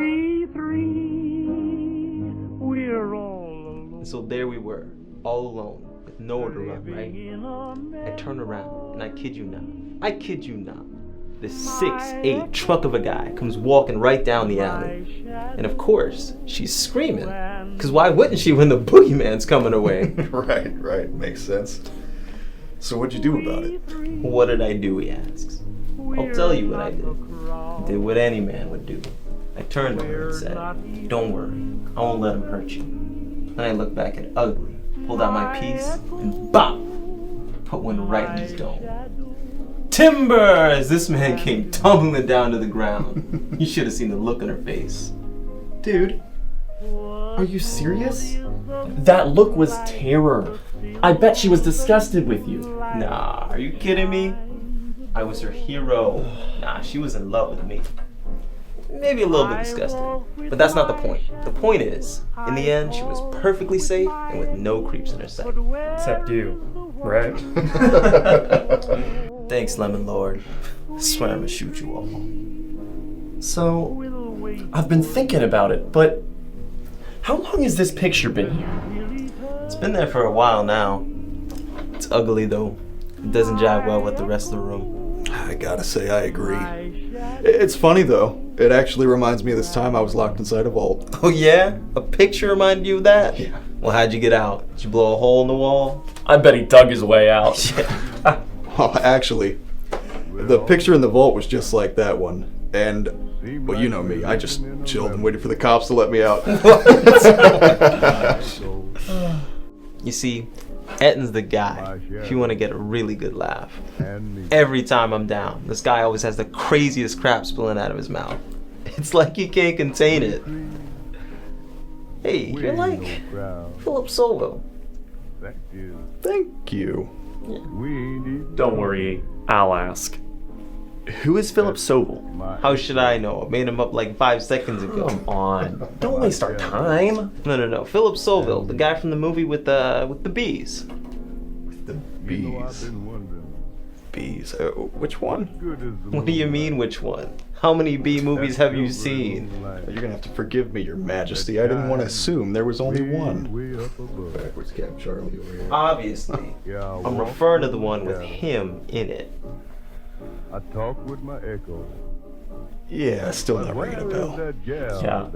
we three, we're all alone. And so there we were, all alone, with nowhere to run, right? I turn around, and I kid you not, this 6'8" truck of a guy comes walking right down the alley. And of course, she's screaming. Because why wouldn't she when the boogeyman's coming her way? Right. Makes sense. So what'd you do about it? What did I do, he asks. I'll tell you what I did. I did what any man would do. I turned to her and said, "Don't worry, I won't let him hurt you." Then I looked back at Ugly, pulled out my piece, and bop! Put one right in his dome. Timber! As this man came tumbling down to the ground. You should have seen the look on her face. Dude, are you serious? That look was terror. I bet she was disgusted with you. Nah, are you kidding me? I was her hero. Nah, she was in love with me. Maybe a little bit disgusted, but that's not the point. The point is, in the end, she was perfectly safe and with no creeps in her sight. Except you, right? Thanks, Lemon Lord. I swear I'm gonna shoot you all. So, I've been thinking about it, but how long has this picture been here? It's been there for a while now. It's ugly though. It doesn't jive well with the rest of the room. I gotta say, I agree. It's funny though. It actually reminds me of this time I was locked inside a vault. Oh yeah? A picture reminded you of that? Yeah. Well, how'd you get out? Did you blow a hole in the wall? I bet he dug his way out. Well, actually, the picture in the vault was just like that one. And, well, you know me. I just chilled and waited for the cops to let me out. You see, Etton's the guy if you want to get a really good laugh. Every time I'm down, this guy always has the craziest crap spilling out of his mouth. It's like you can't contain it. Hey, you're like Philip Solville. Thank you. Don't worry, I'll ask. Who is Philip Sobel? How should I know? I made him up like 5 seconds ago. Come on, don't waste our time. No. Philip Solville, the guy from the movie with the bees. The bees. Bees. Which one? What do you mean, which one? How many bee movies have you seen? You're gonna have to forgive me, Your Majesty. I didn't want to assume there was only one. Backwards Cap Charlie over here. Obviously. I'm referring to the one with him in it. I talk with my echo. Yeah, still not ringing a bell. Yeah.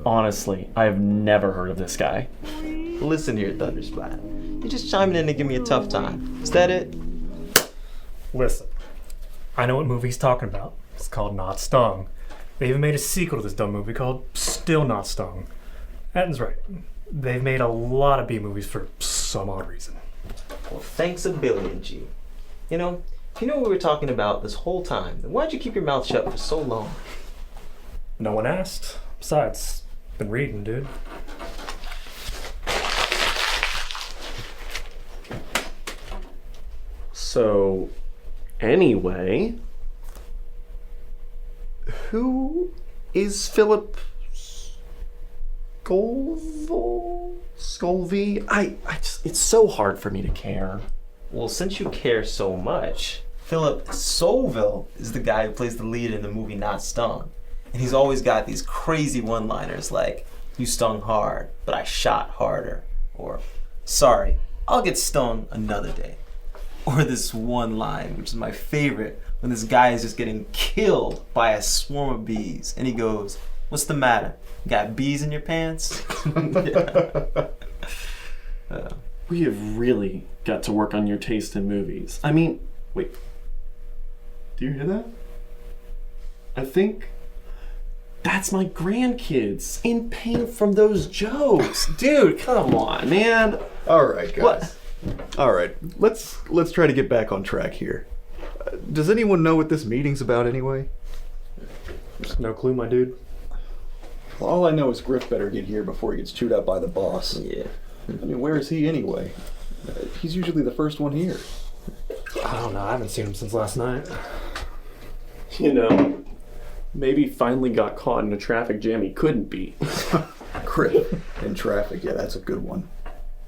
Honestly, I have never heard of this guy. Listen here, Thundersplat. You're just chiming in to give me a tough time. Is that it? Listen, I know what movie he's talking about. It's called Not Stung. They even made a sequel to this dumb movie called Still Not Stung. Etton's right. They've made a lot of B movies for some odd reason. Well, thanks a billion, G. You know, if you know what we were talking about this whole time, then why'd you keep your mouth shut for so long? No one asked. Besides, been reading, dude. So, anyway, who is Philip Scolvey? I just, it's so hard for me to care. Well, since you care so much, Philip Solville is the guy who plays the lead in the movie Not Stung. And he's always got these crazy one-liners like, "You stung hard, but I shot harder." Or, "Sorry, I'll get stung another day." Or this one line, which is my favorite, when this guy is just getting killed by a swarm of bees. And he goes, "What's the matter? Got bees in your pants?" We have really got to work on your taste in movies. I mean, wait. Do you hear that? I think that's my grandkids in pain from those jokes. Dude, come on, man. All right, guys. What? All right, let's try to get back on track here. Does anyone know what this meeting's about anyway? No clue, my dude. Well, all I know is Griff better get here before he gets chewed out by the boss. Yeah. I mean, where is he anyway? He's usually the first one here. I don't know. I haven't seen him since last night. You know, maybe finally got caught in a traffic jam he couldn't be. Griff in traffic. Yeah, that's a good one.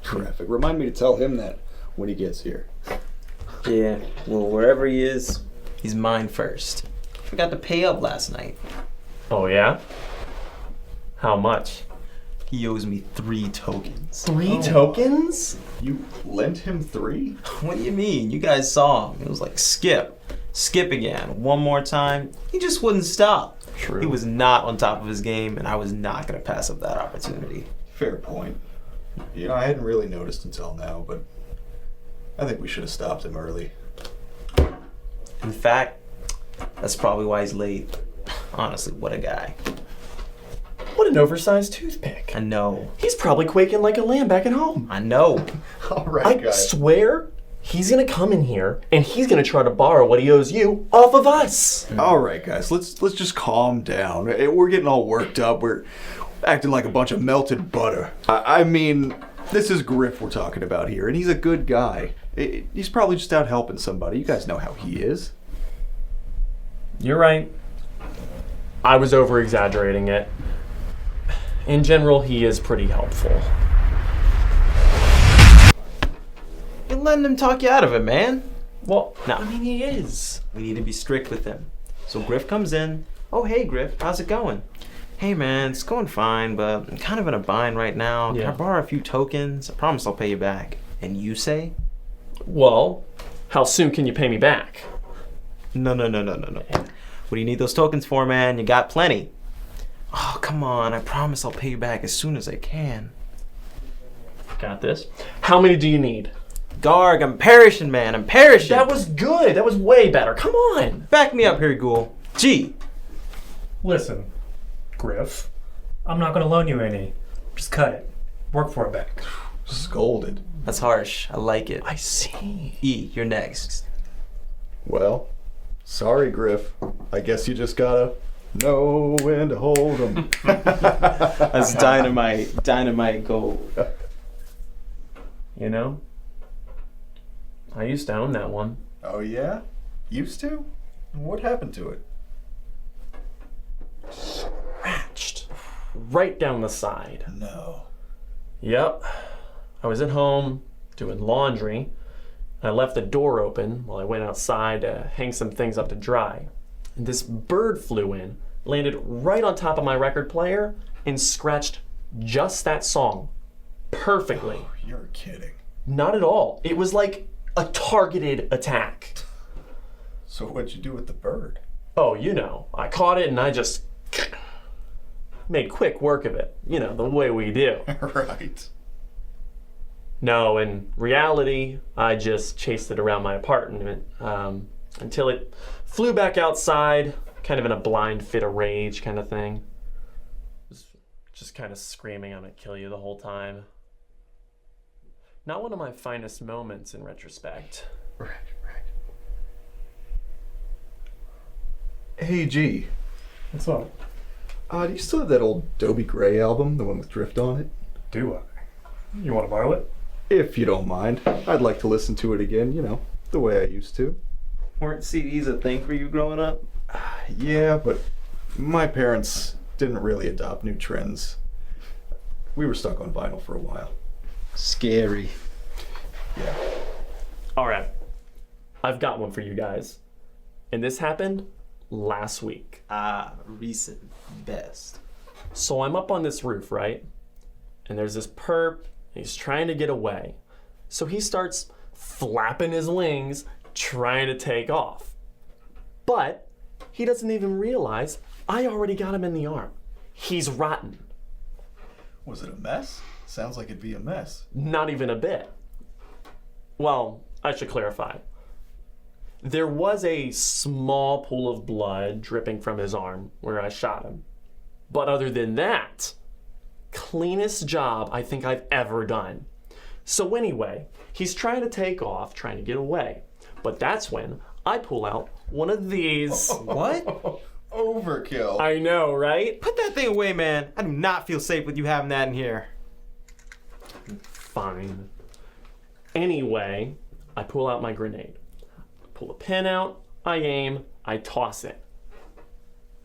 Traffic. Remind me to tell him that when he gets here. Yeah, well, wherever he is, he's mine first. Forgot to pay up last night. Oh, yeah? How much? He owes me 3 tokens. 3 tokens? You lent him 3? What do you mean? You guys saw him. It was like skip again, one more time. He just wouldn't stop. True. He was not on top of his game, and I was not going to pass up that opportunity. Fair point. You know, I hadn't really noticed until now, but I think we should have stopped him early. In fact, that's probably why he's late. Honestly, what a guy. What an oversized toothpick. I know. He's probably quaking like a lamb back at home. I know. All right, I guys. swear he's gonna come in here and he's gonna try to borrow what he owes you off of us. All right, guys. Let's just calm down. We're getting all worked up. We're acting like a bunch of melted butter. I mean, this is Griff we're talking about here, and he's a good guy. He's probably just out helping somebody. You guys know how he is. You're right. I was over exaggerating it. In general, he is pretty helpful. You're letting him talk you out of it, man. Well, No. I mean, he is. We need to be strict with him. So Griff comes in. Oh, hey, Griff. How's it going? Hey, man, it's going fine, but I'm kind of in a bind right now. Can I borrow a few tokens? I promise I'll pay you back. And you say? Well, how soon can you pay me back? No. What do you need those tokens for, man? You got plenty. Oh, come on. I promise I'll pay you back as soon as I can. Got this. How many do you need? Garg, I'm perishing, man. I'm perishing. That was good. That was way better. Come on. Back me up here, Ghoul. Gee. Listen, Griff, I'm not going to loan you any. Just cut it. Work for it back. Scolded. That's harsh. I like it. I see. E, you're next. Well, sorry, Griff. I guess you just gotta know when to hold 'em. That's dynamite gold. You know, I used to own that one. Oh, yeah? Used to? What happened to it? Scratched. Right down the side. No. Yep. I was at home doing laundry. I left the door open while I went outside to hang some things up to dry. And this bird flew in, landed right on top of my record player, and scratched just that song perfectly. Oh, you're kidding. Not at all. It was like a targeted attack. So what'd you do with the bird? Oh, you know, I caught it and I just made quick work of it. You know, the way we do. Right. No, in reality, I just chased it around my apartment until it flew back outside, kind of in a blind fit of rage kind of thing. Just kind of screaming, I'm gonna kill you the whole time. Not one of my finest moments in retrospect. Right. Hey, G. What's up? Do you still have that old Dobie Gray album, the one with Drift on it? Do I? You want to borrow it? If you don't mind. I'd like to listen to it again, you know, the way I used to. Weren't CDs a thing for you growing up? Yeah, but my parents didn't really adopt new trends. We were stuck on vinyl for a while. Scary. Yeah. All right, I've got one for you guys. And this happened last week. Recent best. So I'm up on this roof, right? And there's this perp, he's trying to get away. So he starts flapping his wings, trying to take off. But he doesn't even realize I already got him in the arm. He's rotten. Was it a mess? Sounds like it'd be a mess. Not even a bit. Well, I should clarify. There was a small pool of blood dripping from his arm where I shot him. But other than that, cleanest job I think I've ever done. So anyway, he's trying to take off, trying to get away. But that's when I pull out one of these. What? Overkill. I know, right? Put that thing away, man. I do not feel safe with you having that in here. Fine. Anyway, I pull out my grenade. Pull a pin out, I aim, I toss it.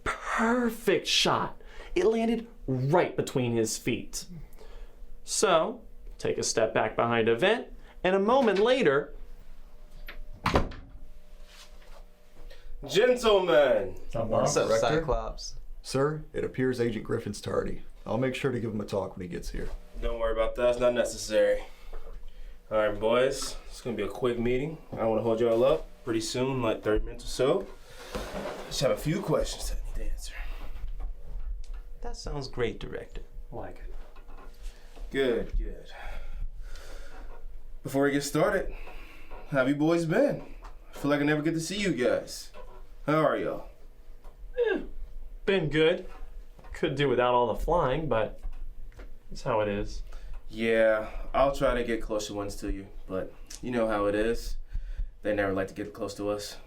Perfect shot. It landed right between his feet. So, take a step back behind a vent, and a moment later, Gentlemen, What's up, What's up, Rector? Cyclops? Sir, it appears Agent Griffin's tardy. I'll make sure to give him a talk when he gets here. Don't worry about that. It's not necessary. All right, boys. It's going to be a quick meeting. I don't want to hold y'all up. Pretty soon, like 30 minutes or so. Just have a few questions that I need to answer. That sounds great, Director. Like it. Good. Before we get started, how have you boys been? I feel like I never get to see you guys. How are y'all? Been good. Could do without all the flying, but it's how it is. Yeah, I'll try to get closer ones to you, but you know how it is. They never like to get close to us.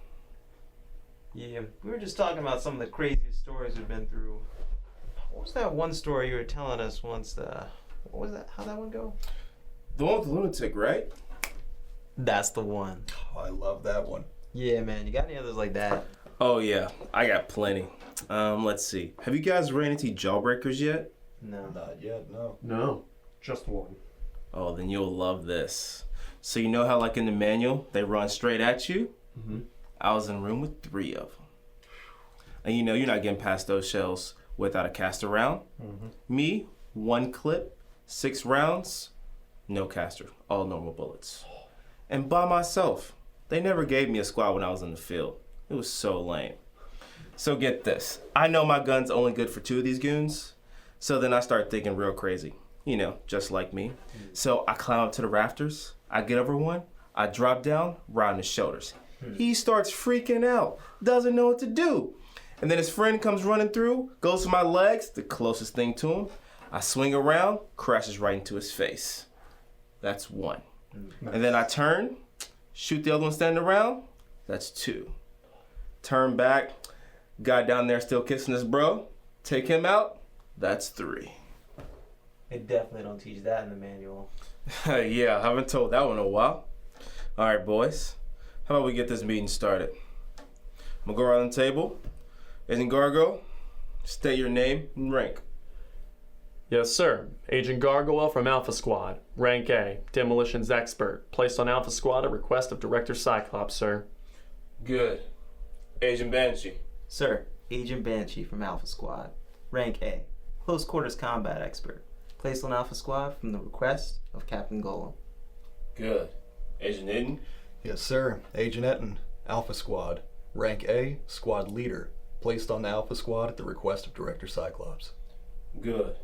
Yeah, we were just talking about some of the craziest stories we've been through. What was that one story you were telling us once? What was that? How'd that one go? The one with the lunatic, right? That's the one. Oh, I love that one. Yeah, man. You got any others like that? Oh yeah, I got plenty. Let's see. Have you guys ran into jawbreakers yet? No. Not yet, no. No, just one. Oh, then you'll love this. So you know how like in the manual, they run straight at you? Mm-hmm. I was in a room with 3 of them. And you know you're not getting past those shells without a caster round. Mm-hmm. Me, 1 clip, 6 rounds, no caster, all normal bullets. And by myself. They never gave me a squad when I was in the field. It was so lame. So get this. I know my gun's only good for 2 of these goons. So then I start thinking real crazy. You know, just like me. So I climb up to the rafters. I get over one. I drop down, right on his shoulders. He starts freaking out. Doesn't know what to do. And then his friend comes running through, goes to my legs, the closest thing to him. I swing around, crashes right into his face. That's 1. And then I turn, shoot the other one standing around. That's 2. Turn back, guy down there still kissing his bro. Take him out. That's 3. They definitely don't teach that in the manual. Yeah, I haven't told that one in a while. All right, boys. How about we get this meeting started? I'm gonna go around the table. Agent Gargo, state your name and rank. Yes, sir. Agent Gargoyle from Alpha Squad. Rank A. Demolitions expert. Placed on Alpha Squad at request of Director Cyclops, sir. Good. Agent Banshee. Sir, Agent Banshee from Alpha Squad. Rank A. Close quarters combat expert. Placed on Alpha Squad from the request of Captain Golem. Good. Agent Eden. Yes, sir. Agent Etten, Alpha Squad. Rank A, Squad Leader. Placed on the Alpha Squad at the request of Director Cyclops. Good.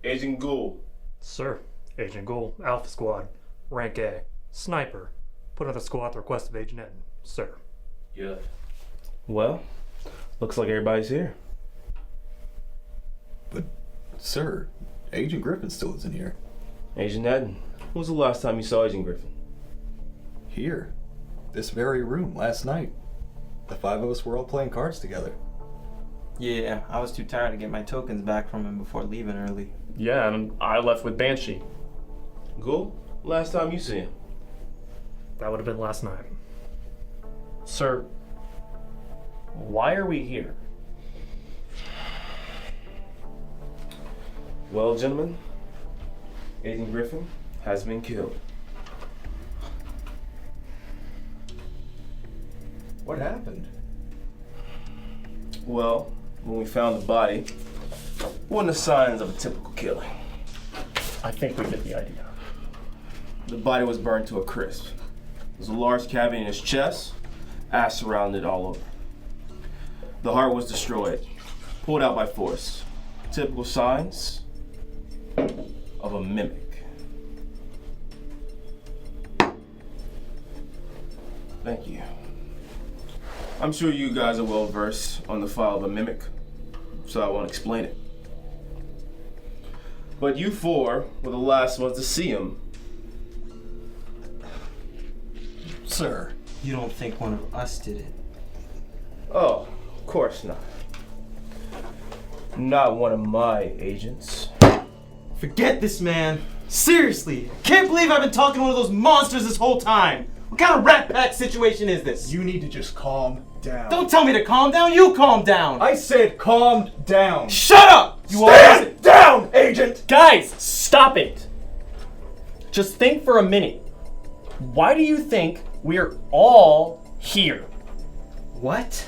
Agent Ghoul. Sir, Agent Ghoul, Alpha Squad, Rank A, Sniper, put on the squad at the request of Agent Eden, sir. Good. Well, looks like everybody's here. But, sir, Agent Griffin still isn't here. Agent Eden, when was the last time you saw Agent Griffin? Here. This very room, last night. The 5 of us were all playing cards together. Yeah, I was too tired to get my tokens back from him before leaving early. Yeah, and I left with Banshee. Ghoul, last time you see him? That would have been last night. Sir, why are we here? Well, gentlemen, Agent Griffin has been killed. What happened? Well, when we found the body, wasn't the signs of a typical killing. I think we get the idea. The body was burned to a crisp. There's a large cavity in his chest, ash surrounded all over. The heart was destroyed, pulled out by force. Typical signs of a mimic. Thank you. I'm sure you guys are well versed on the file of a mimic, so I won't explain it. But you 4 were the last ones to see him. Sir. You don't think one of us did it? Oh, of course not. Not one of my agents. Forget this, man. Seriously, I can't believe I've been talking to one of those monsters this whole time. What kind of rat pack situation is this? You need to just calm down. Don't tell me to calm down, you calm down. I said calm down. Shut up! You Stand down, Agent! Guys, stop it! Just think for a minute. Why do you think we're all here? What?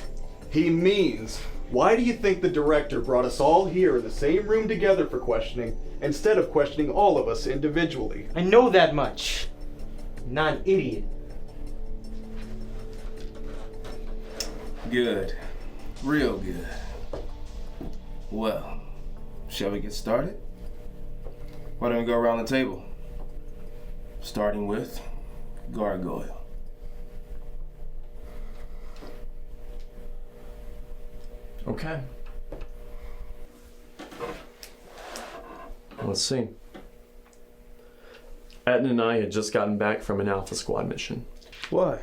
He means Why do you think the director brought us all here in the same room together for questioning, instead of questioning all of us individually? I know that much. I'm not an idiot. Good. Real good. Well, shall we get started? Why don't we go around the table? Starting with Gargoyle. Okay. Let's see. Etten and I had just gotten back from an Alpha Squad mission. Why?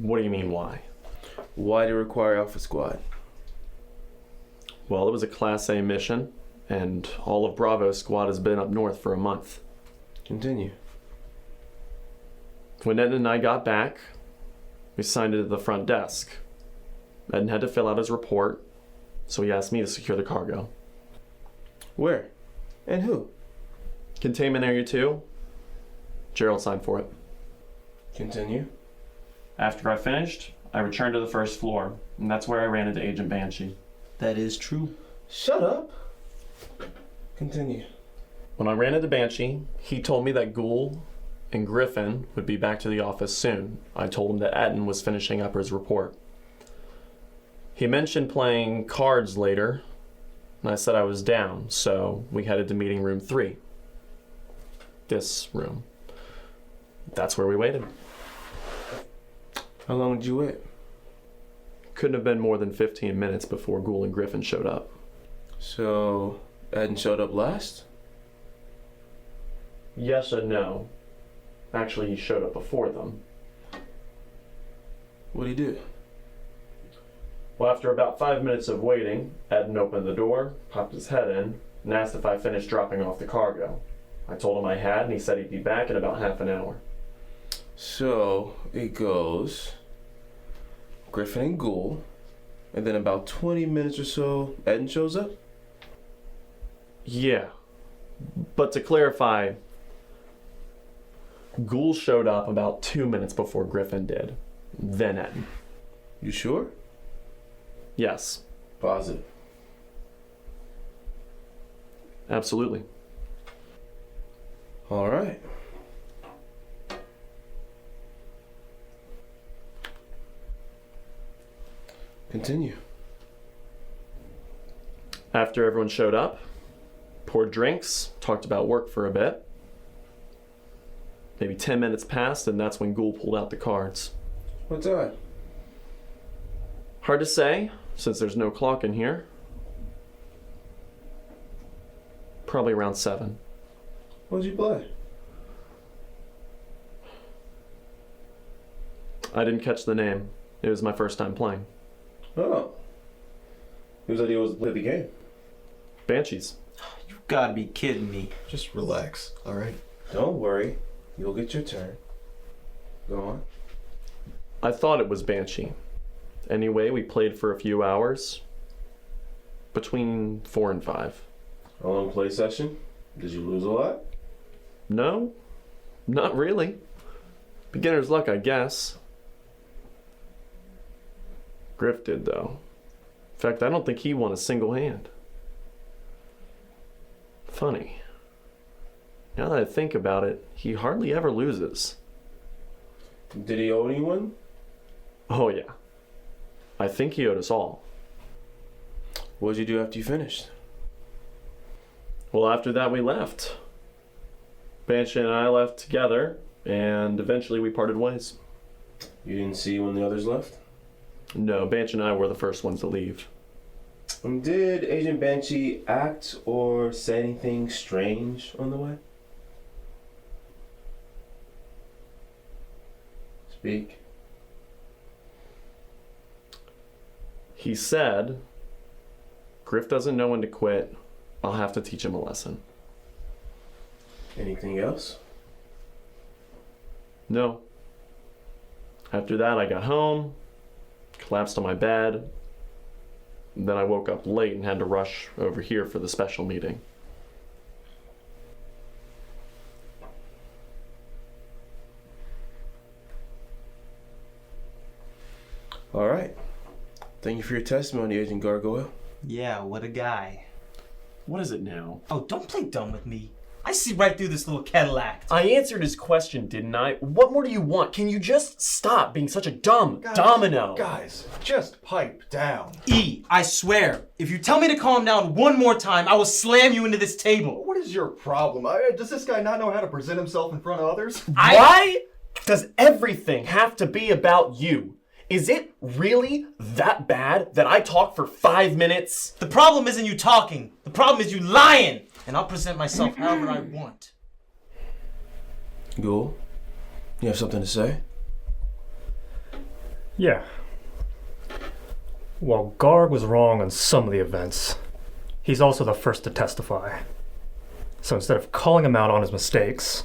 What do you mean, why? Why do you require Alpha Squad? Well, it was a Class A mission, and all of Bravo Squad has been up north for a month. Continue. When Etten and I got back, we signed it at the front desk. Etten had to fill out his report, so he asked me to secure the cargo. Where? And who? Containment Area 2. Gerald signed for it. Continue. After I finished, I returned to the first floor, and that's where I ran into Agent Banshee. That is true. Shut up. Continue. When I ran into Banshee, he told me that Ghoul and Griffin would be back to the office soon. I told him that Etten was finishing up his report. He mentioned playing cards later, and I said I was down, so we headed to meeting room 3. This room. That's where we waited. How long did you wait? Couldn't have been more than 15 minutes before Ghoul and Griffin showed up. So, Eden showed up last? Yes and no. Actually, he showed up before them. What'd he do? Well, after about 5 minutes of waiting, Eden opened the door, popped his head in, and asked if I finished dropping off the cargo. I told him I had, and he said he'd be back in about half an hour. So, it goes Griffin and Ghoul, and then about 20 minutes or so, Eden shows up? Yeah. But to clarify, Ghoul showed up about 2 minutes before Griffin did. Then Eden. You sure? Yes, Positive. absolutely. All right. Continue. After everyone showed up, poured drinks, talked about work for a bit. Maybe 10 minutes passed, and that's when Ghoul pulled out the cards. What time? Hard to say, since there's no clock in here. Probably around 7. What'd you play? I didn't catch the name. It was my first time playing. Oh. Whose idea was to play the game? Banshees. You gotta be kidding me. Just relax, all right? Don't worry. You'll get your turn. Go on. I thought it was Banshee. Anyway, we played for a few hours. Between 4 and 5. A long play session? Did you lose a lot? No, not really. Beginner's luck, I guess. Griff did, though. In fact, I don't think he won a single hand. Funny. Now that I think about it, he hardly ever loses. Did he owe anyone? Oh, yeah. I think he owed us all. What'd you do after you finished? Well, after that, we left. Banshee and I left together, and eventually we parted ways. You didn't see when the others left? No, Banshee and I were the first ones to leave. Did Agent Banshee act or say anything strange on the way? Speak. He said, Griff doesn't know when to quit. I'll have to teach him a lesson. Anything else? No. After that, I got home, collapsed on my bed. Then I woke up late and had to rush over here for the special meeting. All right. Thank you for your testimony, Agent Gargoyle. Yeah, what a guy. What is it now? Oh, don't play dumb with me. I see right through this little Cadillac. I answered his question, didn't I? What more do you want? Can you just stop being such a dumb domino? Guys, just pipe down. E, I swear, if you tell me to calm down one more time, I will slam you into this table. What is your problem? Does this guy not know how to present himself in front of others? Why does everything have to be about you? Is it really that bad that I talk for 5 minutes? The problem isn't you talking. The problem is you lying. And I'll present myself however I want. Ghoul, you have something to say? Yeah. While Garg was wrong on some of the events, he's also the first to testify. So instead of calling him out on his mistakes,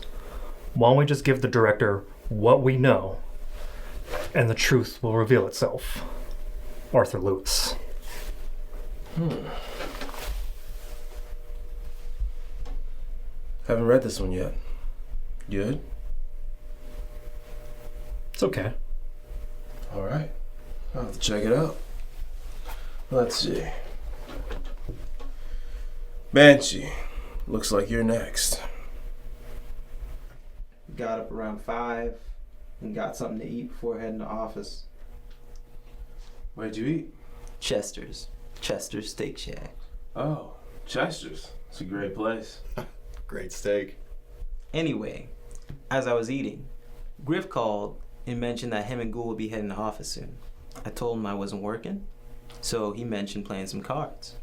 why don't we just give the director what we know, and the truth will reveal itself. Arthur Lewis. Haven't read this one yet. Good? It's okay. Alright. I'll have to check it out. Let's see. Banshee, looks like you're next. Got up around 5 and got something to eat before heading to office. Where'd you eat? Chester's Steak Shack. Oh, Chester's. It's a great place. Great steak. Anyway, as I was eating, Griff called and mentioned that him and Ghoul would be heading to office soon. I told him I wasn't working, so he mentioned playing some cards.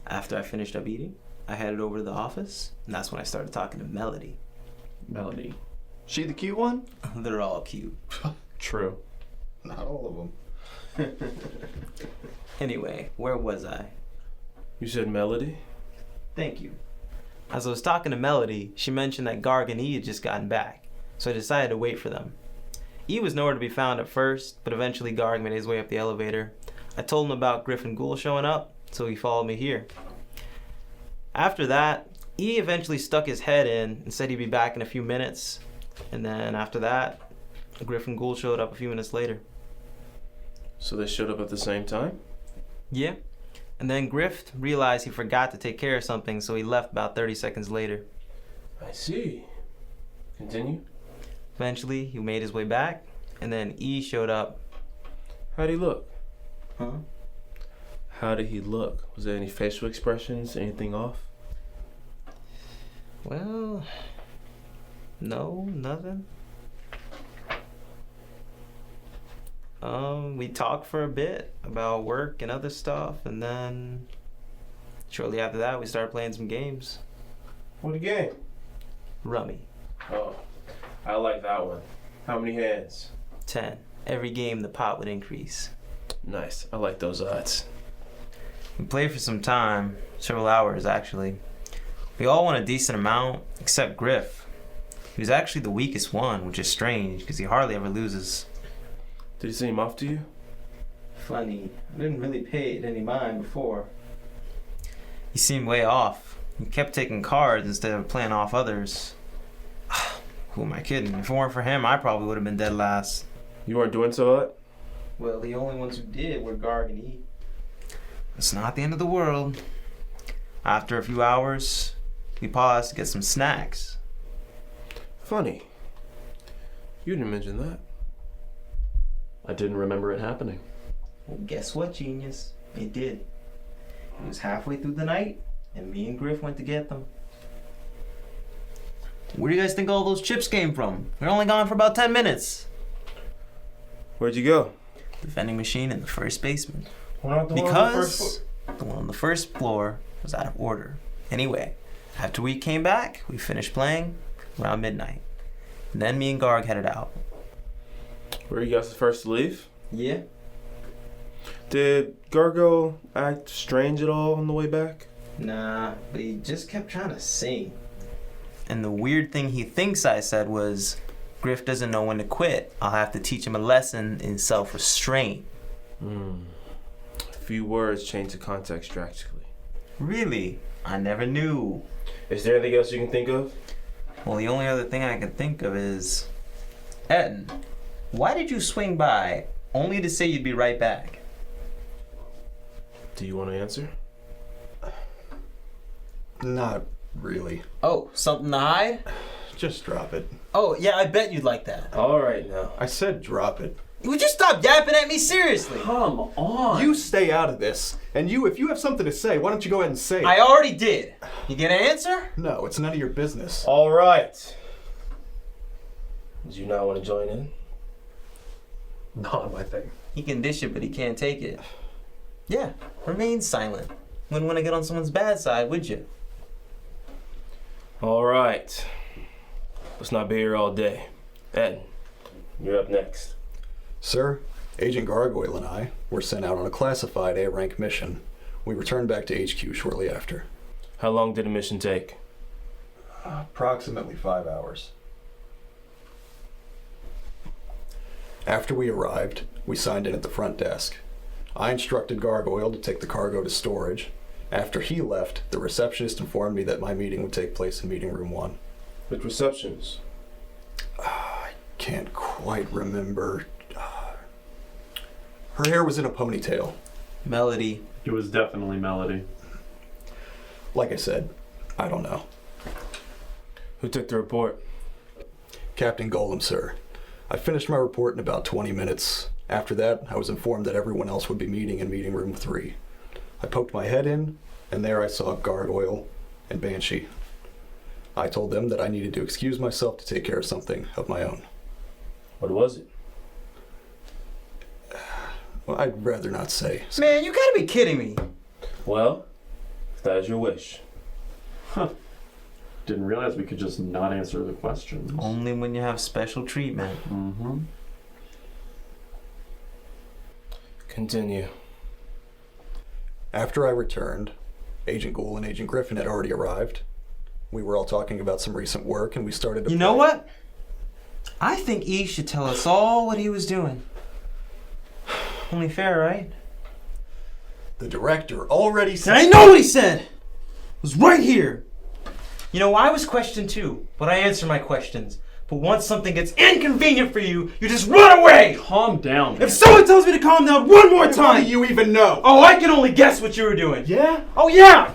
After I finished up eating, I headed over to the office, and that's when I started talking to Melody. Melody. She the cute one? They're all cute. True. Not all of them. Anyway, where was I? You said Melody? Thank you. As I was talking to Melody, she mentioned that Garg and E had just gotten back, so I decided to wait for them. E was nowhere to be found at first, but eventually Garg made his way up the elevator. I told him about Griff and Ghoul showing up, so he followed me here. After that, E eventually stuck his head in and said he'd be back in a few minutes, and then after that, Griff and Ghoul showed up a few minutes later. So they showed up at the same time? Yeah. And then Griff realized he forgot to take care of something, so he left about 30 seconds later. I see. Continue. Eventually, he made his way back, and then E showed up. How'd he look? Huh? How did he look? Was there any facial expressions? Anything off? Well, no, nothing. We talked for a bit about work and other stuff, and then shortly after that, we started playing some games. What a game. Rummy. Oh, I like that one. How many hands? 10. Every game, the pot would increase. Nice. I like those odds. We played for some time, several hours actually. We all won a decent amount, except Griff. He was actually the weakest one, which is strange, because he hardly ever loses. Did he seem off to you? Funny, I didn't really pay it any mind before. He seemed way off. He kept taking cards instead of playing off others. Who am I kidding? If it weren't for him, I probably would have been dead last. You weren't doing so hot? Well, the only ones who did were Garg and E. It's not the end of the world. After a few hours, we paused to get some snacks. Funny. You didn't mention that. I didn't remember it happening. Well, guess what, genius? It did. It was halfway through the night, and me and Griff went to get them. Where do you guys think all those chips came from? They're only gone for about 10 minutes. Where'd you go? The vending machine in the first basement. The Because the one on the first floor was out of order. Anyway, after we came back, we finished playing around midnight. And then me and Garg headed out. Were you guys the first to leave? Yeah? Did Gargo act strange at all on the way back? Nah, but he just kept trying to sing. And the weird thing he thinks I said was, Griff doesn't know when to quit. I'll have to teach him a lesson in self-restraint. A few words change the context drastically. Really? I never knew. Is there anything else you can think of? Well, the only other thing I can think of is... Etten, why did you swing by only to say you'd be right back? Do you want to answer? Not really. Oh, something to hide? Just drop it. Oh, yeah, I bet you'd like that. All right now. I said drop it. Would you stop yapping at me seriously? Come on. You stay out of this. And you, if you have something to say, why don't you go ahead and say it? I already did. You get an answer? No, it's none of your business. All right. Do you not want to join in? Not my thing. He can dish it, but he can't take it. Yeah, remain silent. Wouldn't want to get on someone's bad side, would you? All right. Let's not be here all day. Ed, you're up next. Sir, Agent Gargoyle and I were sent out on a classified A-rank mission. We returned back to HQ shortly after. How long did the mission take? Approximately 5 hours. After we arrived, we signed in at the front desk. I instructed Gargoyle to take the cargo to storage. After he left, the receptionist informed me that my meeting would take place in meeting room 1. With receptions. I can't quite remember. Her hair was in a ponytail. Melody. It was definitely Melody. Like I said, I don't know. Who took the report? Captain Golem, sir. I finished my report in about 20 minutes. After that, I was informed that everyone else would be meeting in meeting room 3. I poked my head in, and there I saw Gargoyle and Banshee. I told them that I needed to excuse myself to take care of something of my own. What was it? Well, I'd rather not say. Man, you gotta be kidding me. Well, if that is your wish. Didn't realize we could just not answer the questions. Only when you have special treatment. Mm-hmm. Continue. After I returned, Agent Ghoul and Agent Griffin had already arrived. We were all talking about some recent work, and we started to You know what? I think E should tell us all what he was doing. Only fair, right? The director already said... I know what he said! It was right here! You know, I was questioned too, but I answer my questions. But once something gets inconvenient for you, you just run away! Calm down, man. If someone tells me to calm down one more How time! do you even know? Oh, I can only guess what you were doing. Yeah? Oh, yeah!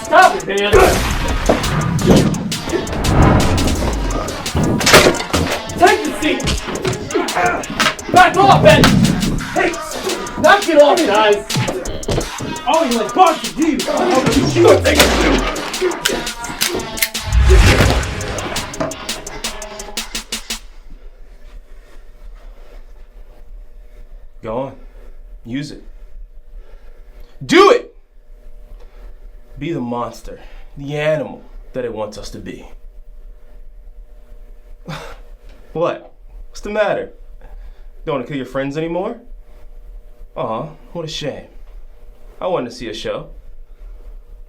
Stop it, man! Take the seat! Back off, Ben! Hey! Knock it off, guys! Oh, you like boxing, do you? You take it too! Go on. Use it. Do it! Be the monster, the animal that it wants us to be. What? What's the matter? Don't want to kill your friends anymore? Aw, what a shame. I wanted to see a show.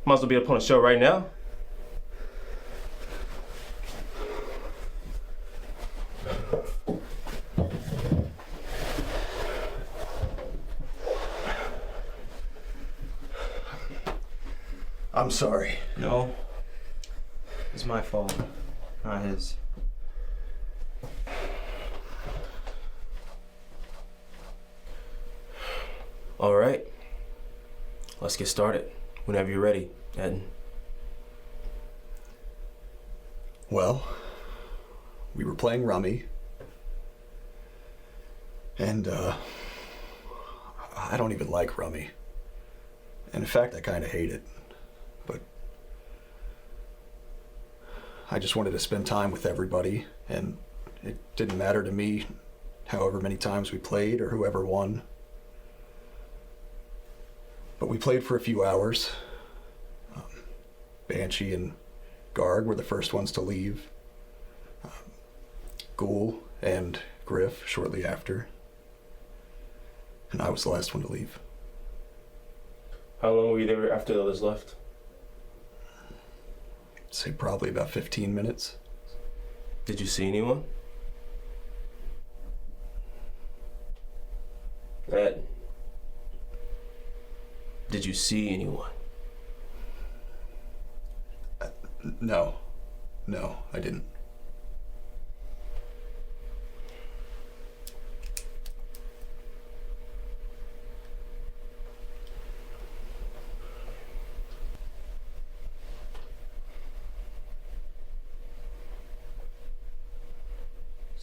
Might as well be up on a show right now. I'm sorry. No. It's my fault, not his. All right. Let's get started. Whenever you're ready, Ed. Well, we were playing rummy. And, I don't even like rummy. And in fact, I kind of hate it. But I just wanted to spend time with everybody, and it didn't matter to me however many times we played or whoever won. But we played for a few hours. Banshee and Garg were the first ones to leave. Ghoul and Griff shortly after. And I was the last one to leave. How long were you there after the others left? I'd say probably about 15 minutes. Did you see anyone? Ed. Did you see anyone? No, I didn't.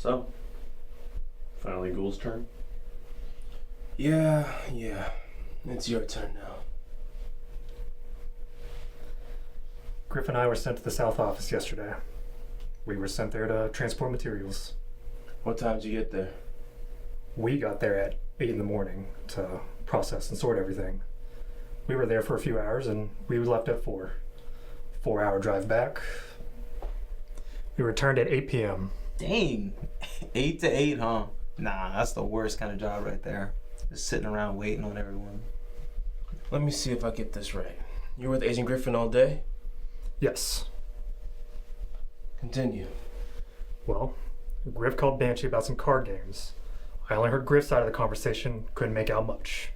So, finally Ghoul's turn. Yeah. It's your turn now. Griff and I were sent to the South Office yesterday. We were sent there to transport materials. What time did you get there? We got there at 8 in the morning to process and sort everything. We were there for a few hours and we left at 4. 4-hour drive back. We returned at 8 p.m. Dang. 8 to 8, huh? Nah, that's the worst kind of job right there. Just sitting around waiting on everyone. Let me see if I get this right. You were with Agent Griffin all day? Yes. Continue. Well, Griff called Banshee about some card games. I only heard Griff's side of the conversation, couldn't make out much.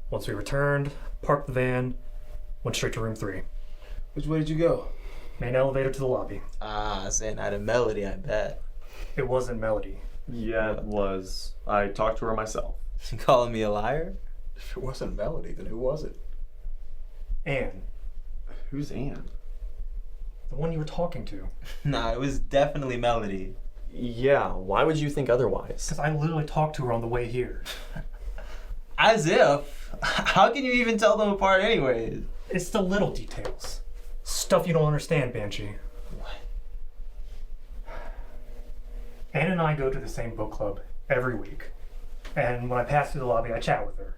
Once we returned, parked the van, went straight to room 3. Which way did you go? Main elevator to the lobby. Ah, saying that a melody, I bet. It wasn't Melody. Yeah, it was. I talked to her myself. You calling me a liar? If it wasn't Melody, then who was it? Anne, Who's Anne? the one you were talking to. Nah, it was definitely Melody. Yeah, why would you think otherwise? Because I literally talked to her on the way here. As if. How can you even tell them apart anyways? It's the little details. Stuff you don't understand, Banshee. What? Anne and I go to the same book club every week. And when I pass through the lobby, I chat with her.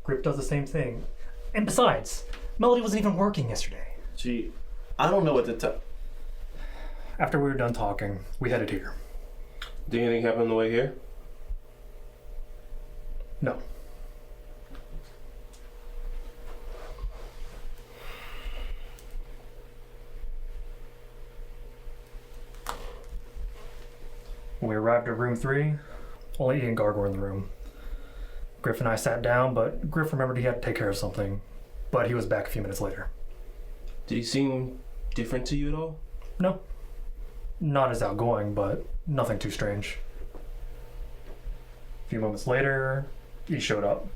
Grip does the same thing. And besides, Melody wasn't even working yesterday. Gee, I don't know what to tell. After we were done talking, we headed here. Did anything happen on the way here? No. When we arrived at room 3, only Ian Garg were in the room. Griff and I sat down, but Griff remembered he had to take care of something. But he was back a few minutes later. Did he seem different to you at all? No. Not as outgoing, but nothing too strange. A few moments later, he showed up.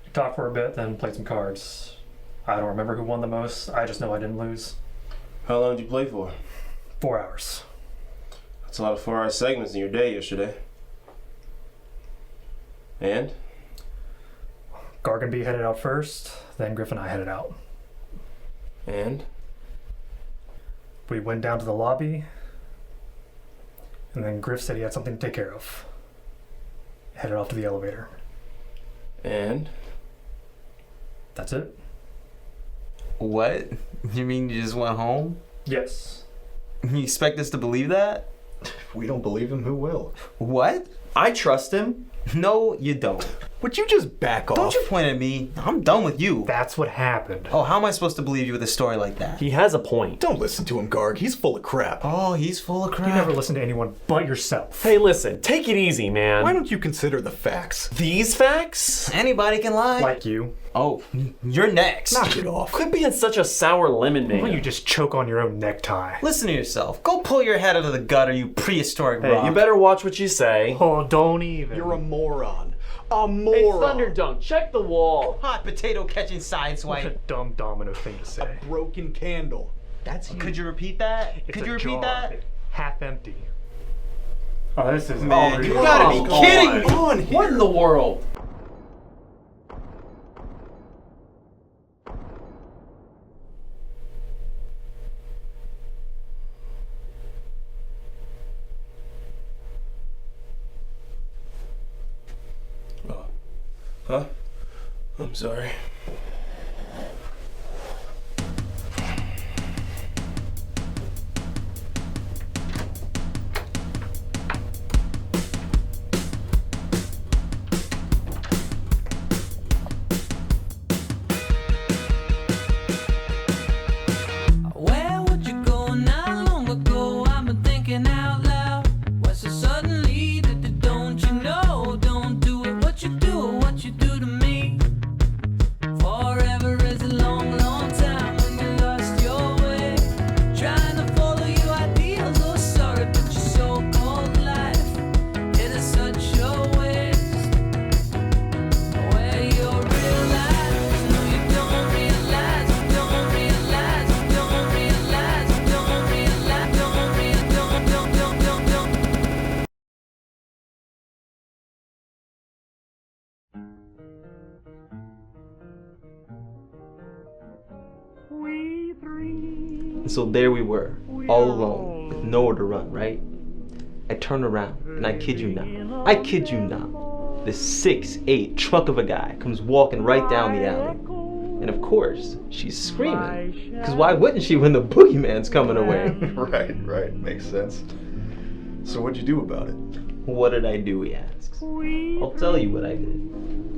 We talked for a bit, then played some cards. I don't remember who won the most. I just know I didn't lose. How long did you play for? 4 hours. That's a lot of 4-hour segments in your day yesterday. And? Garganby headed out first, then Griff and I headed out. And? We went down to the lobby, and then Griff said he had something to take care of. Headed off to the elevator. And? That's it. What? You mean you just went home? Yes. You expect us to believe that? If we don't believe him, who will? What? I trust him. No, you don't. Would you just back off? Don't you point at me. I'm done with you. That's what happened. Oh, how am I supposed to believe you with a story like that? He has a point. Don't listen to him, Garg. He's full of crap. Oh, he's full of crap. You never listen to anyone but yourself. Hey, listen, take it easy, man. Why don't you consider the facts? These facts? Anybody can lie. Like you. Oh, you're next. Knock it off. Quit being such a sour lemon Why don't you man. just choke on your own necktie? Listen to yourself. Go pull your head out of the gutter, you prehistoric Hey, rock. you better watch what you say. Oh, don't even. You're a moron. A moron. Hey, Thunderdunk, check the wall. Hot potato catching What a sideswipe. dumb domino thing to say. Broken candle. That's you. Could you repeat that? It's Could a you repeat jar, that? half empty. Oh, this is Man, you all gotta be Come kidding on. me. What in the world? Huh? I'm sorry. Where would you go not long ago? I've been thinking out loud. What's so suddenly that don't you know? Don't do it what you do or what you do to me. And so there we were, all alone, with nowhere to run, right? I turn around, and I kid you not, this 6'8" truck of a guy comes walking right down the alley. And of course, she's screaming, because why wouldn't she when the boogeyman's coming away? Right, makes sense. So what'd you do about it? What did I do, he asks. I'll tell you what I did.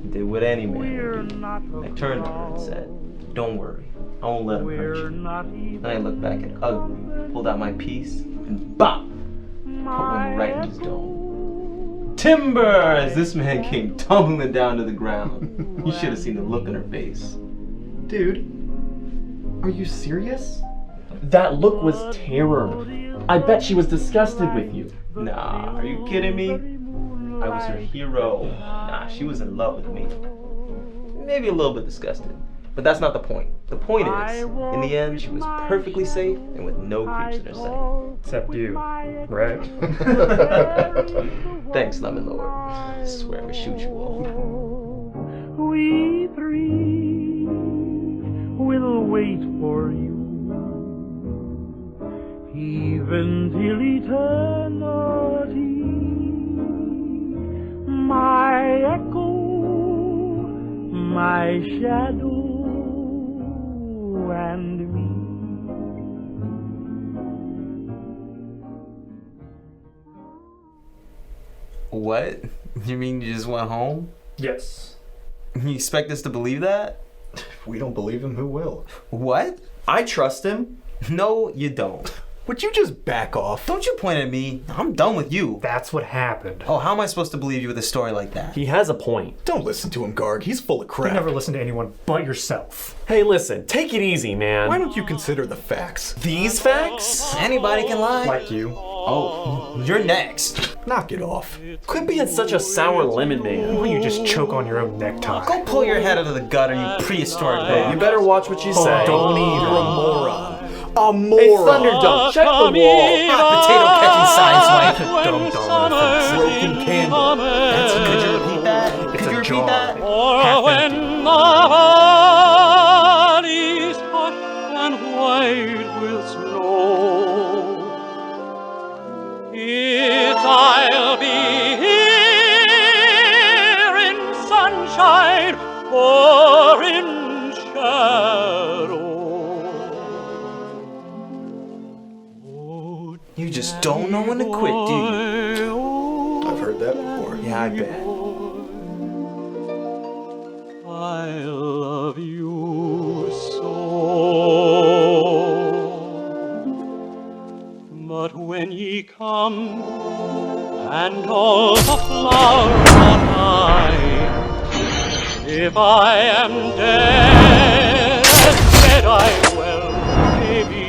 I did what any man would do. I turned to her and said, don't worry, I won't let him hurt you. Then I looked back at Ugly, pulled out my piece, and bop! Put one right in his dome. Timber! As this man came tumbling down to the ground. You should have seen the look on her face. Dude, are you serious? That look was terror. I bet she was disgusted with you. Nah, are you kidding me? I was her hero. Nah, she was in love with me. Maybe a little bit disgusted. But that's not the point. The point is, in the end, she was perfectly safe and with no creeps in her sight. Except you, right? Thanks, Lemon Lord. I swear I'm gonna shoot you all. We three will wait for you, even till eternity. My echo, my shadow, and me. What? You mean you just went home? Yes. You expect us to believe that? If we don't believe him, who will? What? I trust him. No, you don't. Would you just back off? Don't you point at me. I'm done with you. That's what happened. Oh, how am I supposed to believe you with a story like that? He has a point. Don't listen to him, Garg. He's full of You crap. never listen to anyone but yourself. Hey, listen, take it easy, man. Why don't you consider the facts? These facts? Anybody can lie. Like you. Oh, you're next. Knock it off. Quit being such a sour lemon man. Why don't you just choke on your own necktie? Go pull your head out of the gutter, you prehistoric Hey, dog. you better watch what you say. don't You're either. a moron. A moron. Hey, Thunderdunk, check the wall. Hot potato catching signs, Mike. Broken candle. That's, could you repeat that? It's Could you a repeat jar. that? Half empty. When the valleys hush and white with snow, it's I'll be here in sunshine or in shadow. Oh, You just don't know when to quit, do you? I've heard that before. Yeah, I bet. I love you so. But when ye come and all the flowers are high, if I am dead, as dead I well may be,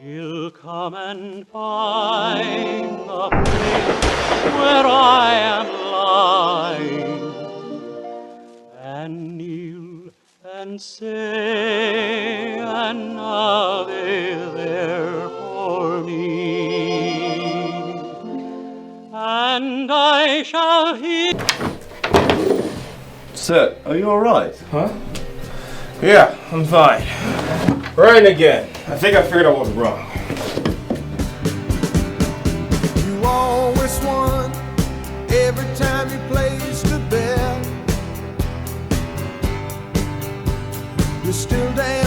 he'll come and find the place where I am lying, and kneel and say an Ave there for me, and I shall hear. Sir, are you alright? Huh? Yeah, I'm fine. Right again. I think I figured out what was wrong. You always won every time you placed a bet. You're still damn